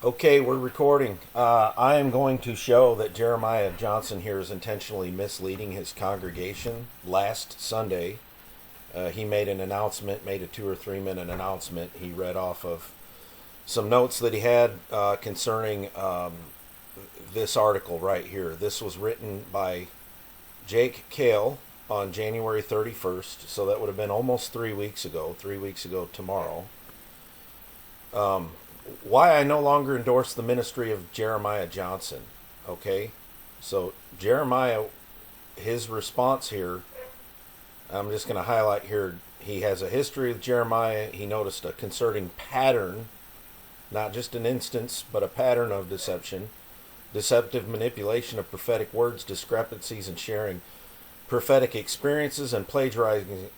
Okay, we're recording. I am going to show that Jeremiah Johnson here is intentionally misleading his congregation. Last Sunday, he made an announcement, made a 2 or 3 minute announcement. He read off of some notes that he had concerning this article right here. This was written by Kail on January 31st, so that would have been almost 3 weeks ago, tomorrow. Why I no longer endorse the ministry of Jeremiah Johnson. Okay, so Jeremiah, his response here, I'm just going to highlight here. He has a history with Jeremiah. He noticed a concerning pattern, not just an instance, but a pattern of deception, deceptive manipulation of prophetic words, discrepancies in sharing prophetic experiences, and plagiarizing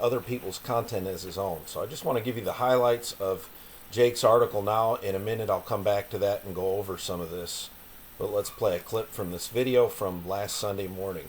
other people's content as his own. So I just want to give you the highlights of Jake's article now. In a minute I'll come back to that and go over some of this, but let's play a clip from this video from last Sunday morning.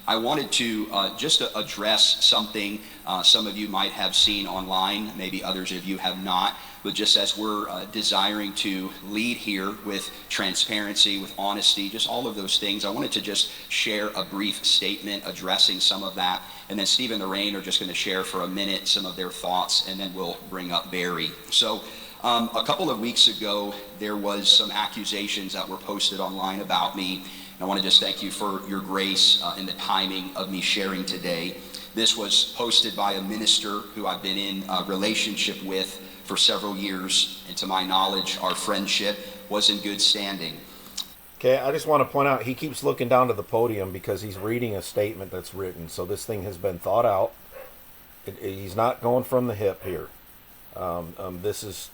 I wanted to just address something some of you might have seen online, maybe others of you have not, but just as we're desiring to lead here with transparency, with honesty, just all of those things, I wanted to just share a brief statement addressing some of that. And then Steve and Loren are just going to share for a minute some of their thoughts, and then we'll bring up Barry. So a couple of weeks ago, there was some accusations that were posted online about me. I want to just thank you for your grace in the timing of me sharing today. This was posted by a minister who I've been in a relationship with for several years, and to my knowledge, our friendship was in good standing. Okay, I just want to point out, he keeps looking down to the podium because he's reading a statement that's written. So this thing has been thought out. He's not going from the hip here. This is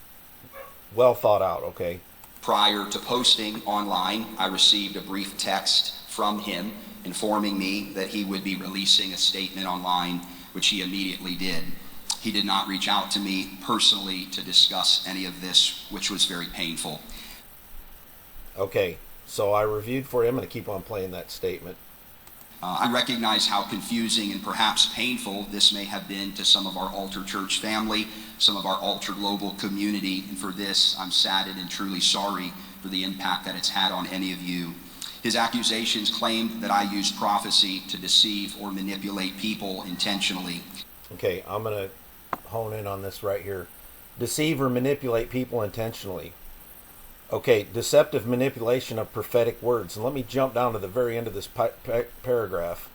well thought out, okay? Prior to posting online, I received a brief text from him informing me that he would be releasing a statement online, which he immediately did. He did not reach out to me personally to discuss any of this, which was very painful. Okay, so I reviewed for him. I'm going to keep on playing that statement. I recognize how confusing and perhaps painful this may have been to some of our Altar Church family, some of our Altar Global community, and for this I'm saddened and truly sorry for the impact that it's had on any of you. His accusations claimed that I used prophecy to deceive or manipulate people intentionally. Okay, I'm going to hone in on this right here. Deceive or manipulate people intentionally. Okay, deceptive manipulation of prophetic words. And let me jump down to the very end of this paragraph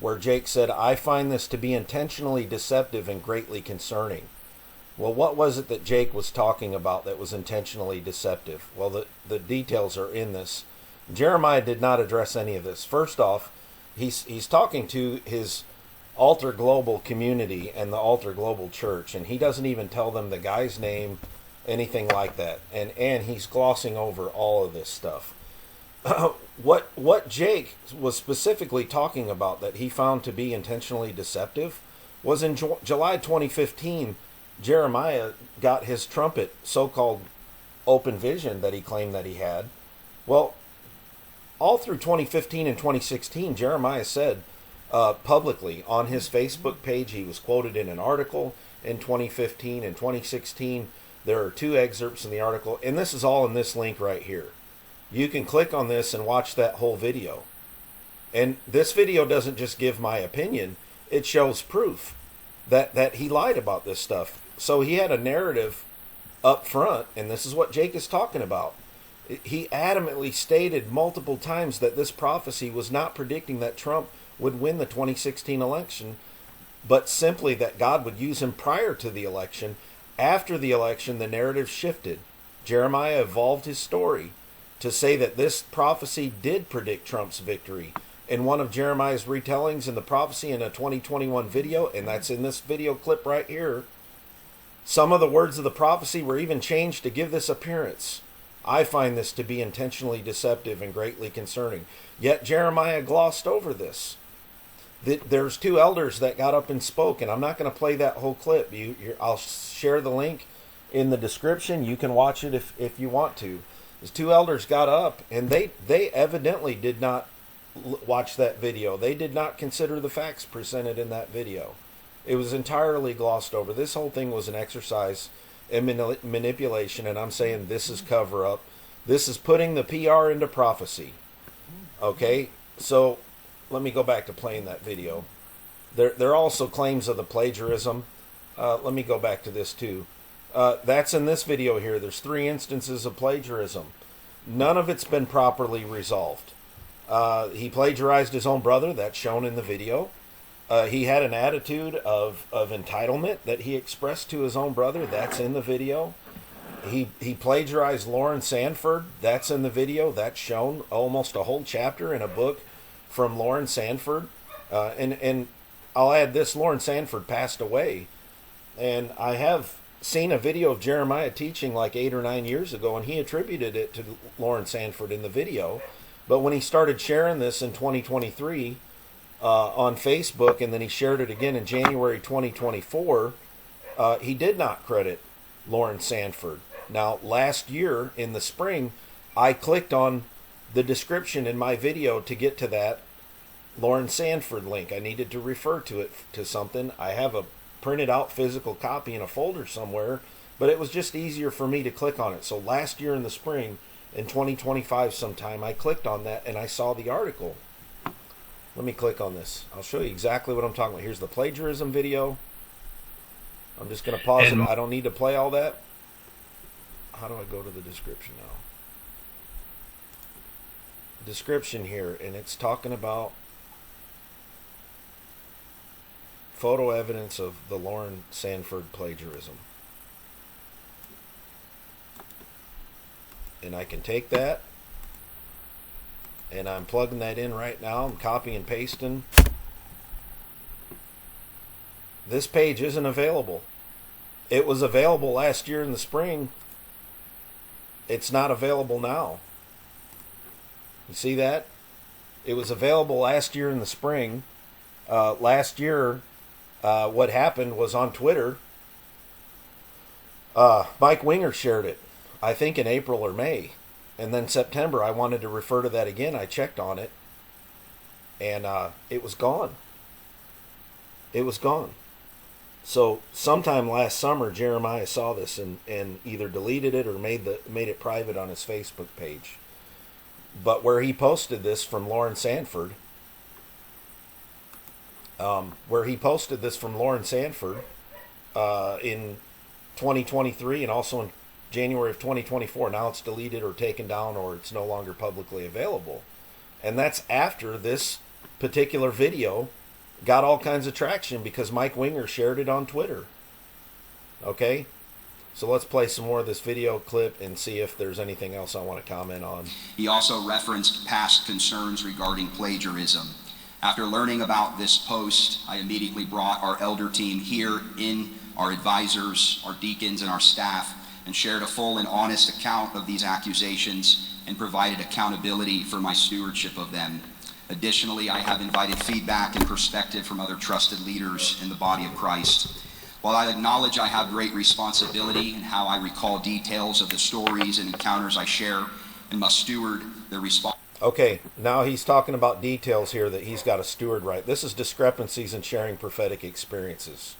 where Jake said, I find this to be intentionally deceptive and greatly concerning. Well, what was it that Jake was talking about that was intentionally deceptive? Well, the details are in this. Jeremiah did not address any of this. First off, he's talking to his Altar Global community and the Altar Global Church, and he doesn't even tell them the guy's name, anything like that, and he's glossing over all of this stuff. What Jake was specifically talking about that he found to be intentionally deceptive was in July 2015, Jeremiah got his trumpet, so-called open vision that he claimed that he had. Well, all through 2015 and 2016, Jeremiah said publicly on his Facebook page, he was quoted in an article in 2015 and 2016. There are 2 excerpts in the article, and this is all in this link right here. You can click on this and watch that whole video. And this video doesn't just give my opinion, it shows proof that he lied about this stuff. So he had a narrative up front, and this is what Jake is talking about. He adamantly stated multiple times that this prophecy was not predicting that Trump would win the 2016 election, but simply that God would use him prior to the election. After the election, the narrative shifted. Jeremiah evolved his story to say that this prophecy did predict Trump's victory. In one of Jeremiah's retellings in the prophecy in a 2021 video, and that's in this video clip right here, some of the words of the prophecy were even changed to give this appearance. I find this to be intentionally deceptive and greatly concerning. Yet Jeremiah glossed over this. There's 2 elders that got up and spoke, and I'm not going to play that whole clip. I'll share the link in the description. You can watch it if you want to. These 2 elders got up, and they evidently did not watch that video. They did not consider the facts presented in that video. It was entirely glossed over. This whole thing was an exercise and manipulation, and I'm saying this is cover up. This is putting the PR into prophecy. Okay, so let me go back to playing that video. There are also claims of the plagiarism. Let me go back to this too. That's in this video here. There's 3 instances of plagiarism. None of it's been properly resolved. He plagiarized his own brother. That's shown in the video. He had an attitude of entitlement that he expressed to his own brother. That's in the video. He plagiarized Loren Sandford. That's in the video. That's shown, almost a whole chapter in a book from Loren Sandford. And I'll add this, Loren Sandford passed away. And I have seen a video of Jeremiah teaching like 8 or 9 years ago, and he attributed it to Loren Sandford in the video. But when he started sharing this in 2023 on Facebook, and then he shared it again in January 2024, he did not credit Loren Sandford. Now, last year in the spring, I clicked on the description in my video to get to that Loren Sandford link. I needed to refer to it to something. I have a printed out physical copy in a folder somewhere, but it was just easier for me to click on it. So last year in the spring, in 2025 sometime, I clicked on that and I saw the article. Let me click on this. I'll show you exactly what I'm talking about. Here's the plagiarism video. I'm just going to pause it. I don't need to play all that. How do I go to the description now? Description here, and it's talking about photo evidence of the Loren Sandford plagiarism. And I can take that, and I'm plugging that in right now. I'm copying and pasting. This page isn't available. It was available last year in the spring. It's not available now. You see that? It was available last year in the spring. Last year, what happened was on Twitter, Mike Winger shared it, I think in April or May. And then September, I wanted to refer to that again. I checked on it, and it was gone. It was gone. So sometime last summer, Jeremiah saw this and either deleted it or made it private on his Facebook page. But where he posted this from Loren Sandford, in 2023 and also in January of 2024. Now it's deleted or taken down, or it's no longer publicly available. And that's after this particular video got all kinds of traction because Mike Winger shared it on Twitter. Okay? So let's play some more of this video clip and see if there's anything else I want to comment on. He also referenced past concerns regarding plagiarism. After learning about this post, I immediately brought our elder team here in, our advisors, our deacons, and our staff, and shared a full and honest account of these accusations and provided accountability for my stewardship of them. Additionally, I have invited feedback and perspective from other trusted leaders in the body of Christ. While I acknowledge I have great responsibility in how I recall details of the stories and encounters I share and must steward their response. Okay, now he's talking about details here that he's got to steward right. This is discrepancies in sharing prophetic experiences.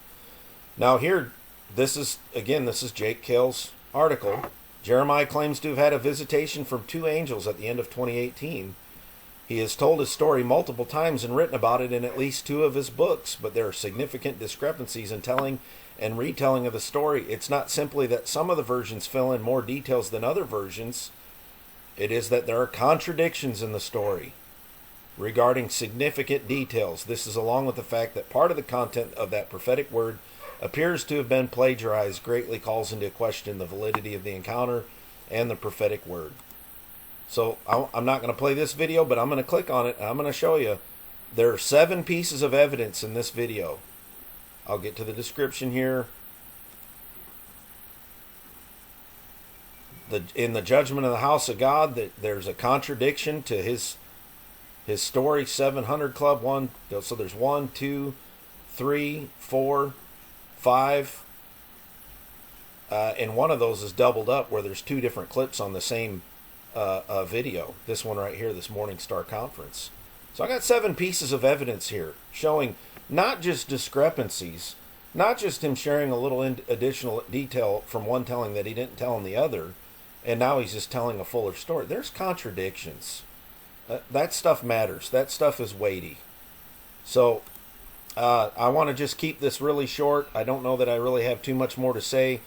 Now here, this is Jake Kail's article. Jeremiah claims to have had a visitation from 2 angels at the end of 2018. He has told his story multiple times and written about it in at least 2 of his books, but there are significant discrepancies in telling and retelling of the story. It's not simply that some of the versions fill in more details than other versions. It is that there are contradictions in the story regarding significant details. This is along with the fact that part of the content of that prophetic word appears to have been plagiarized, greatly calls into question the validity of the encounter and the prophetic word. So I'm not going to play this video, but I'm going to click on it and I'm going to show you. There are 7 pieces of evidence in this video. I'll get to the description here. In the judgment of the house of God, that there's a contradiction to his story 700 Club. So there's 1, 2, 3, 4, 5, and one of those is doubled up where there's 2 different clips on the same video. This one right here, this Morning Star Conference. So I got 7 pieces of evidence here showing not just discrepancies, Not just him sharing a little additional detail from one telling that he didn't tell in the other, and now he's just telling a fuller story. There's contradictions. That stuff matters. That stuff is weighty. So I want to just keep this really short. I don't know that I really have too much more to say.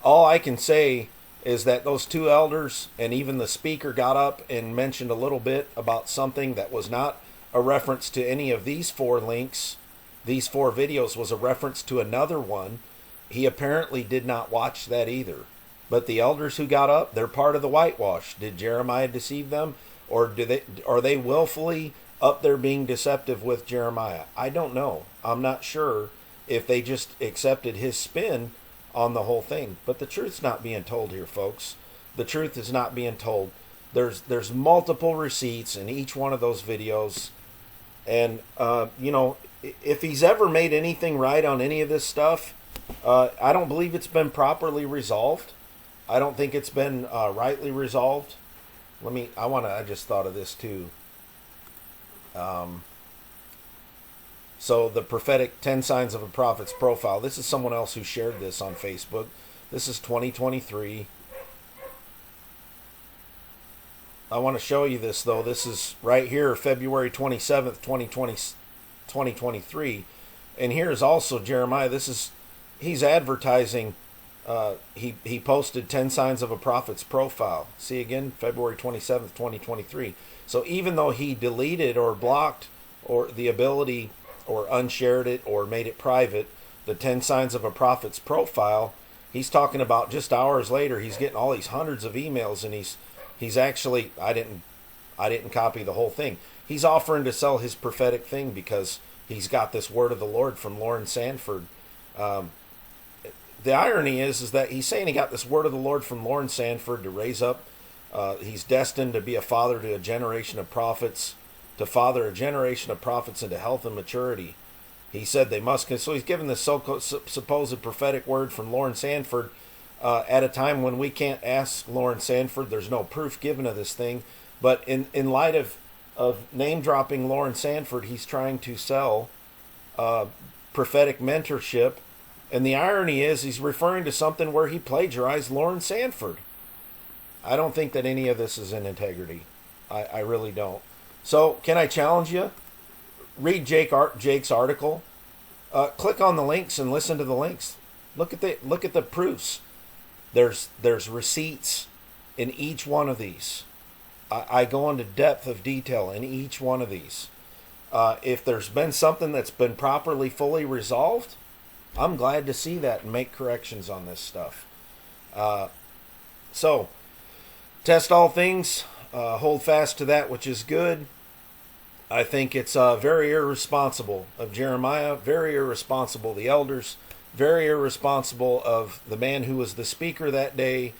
All I can say is that those two elders and even the speaker got up and mentioned a little bit about something that was not a reference to any of these 4 links. These 4 videos was a reference to another one. He apparently did not watch that either. But the elders who got up, they're part of the whitewash. Did Jeremiah deceive them? Or are they willfully up there being deceptive with Jeremiah? I don't know. I'm not sure if they just accepted his spin on the whole thing. But the truth's not being told here, folks. The truth is not being told. There's multiple receipts in each one of those videos. And, if he's ever made anything right on any of this stuff, I don't believe it's been properly resolved. I don't think it's been rightly resolved. I just thought of this too. So the prophetic 10 signs of a prophet's profile. This is someone else who shared this on Facebook. This is 2023. I want to show you this though. This is right here, February 27th, 2023. And here's also Jeremiah. He's advertising. He posted 10 signs of a prophet's profile. See again, February 27th, 2023. So even though he deleted or blocked or the ability or unshared it or made it private, the 10 signs of a prophet's profile, he's talking about just hours later, he's getting all these hundreds of emails, and he's actually, I didn't copy the whole thing. He's offering to sell his prophetic thing because he's got this word of the Lord from Loren Sandford. The irony is that he's saying he got this word of the Lord from Loren Sandford to raise up. He's destined to be a father to a generation of prophets, to father a generation of prophets into health and maturity. He said they must. So he's given this supposed prophetic word from Loren Sandford at a time when we can't ask Loren Sandford. There's no proof given of this thing. But in light of name dropping Loren Sandford, he's trying to sell prophetic mentorship. And the irony is he's referring to something where he plagiarized Loren Sandford. I don't think that any of this is in integrity. I really don't. So can I challenge you? Read Jake's article. Click on the links and listen to the links. Look at the proofs. There's receipts in each one of these. I go into depth of detail in each one of these. If there's been something that's been properly, fully resolved, I'm glad to see that and make corrections on this stuff. So, test all things, hold fast to that which is good. I think it's very irresponsible of Jeremiah, very irresponsible of the elders, very irresponsible of the man who was the speaker that day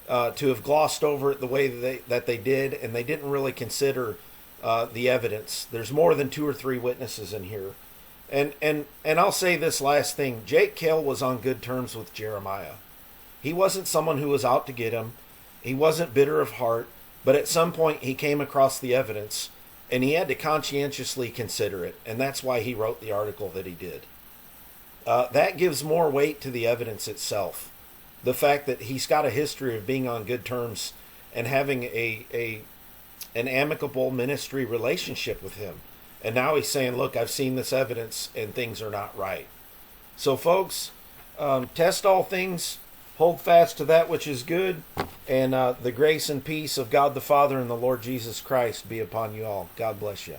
to have glossed over it the way that they did, and they didn't really consider the evidence. There's more than 2 or 3 witnesses in here. And I'll say this last thing. Kail was on good terms with Jeremiah. He wasn't someone who was out to get him. He wasn't bitter of heart. But at some point he came across the evidence and he had to conscientiously consider it. And that's why he wrote the article that he did. That gives more weight to the evidence itself. The fact that he's got a history of being on good terms and having an amicable ministry relationship with him. And now he's saying, look, I've seen this evidence and things are not right. So folks, test all things, hold fast to that which is good, and the grace and peace of God the Father and the Lord Jesus Christ be upon you all. God bless you.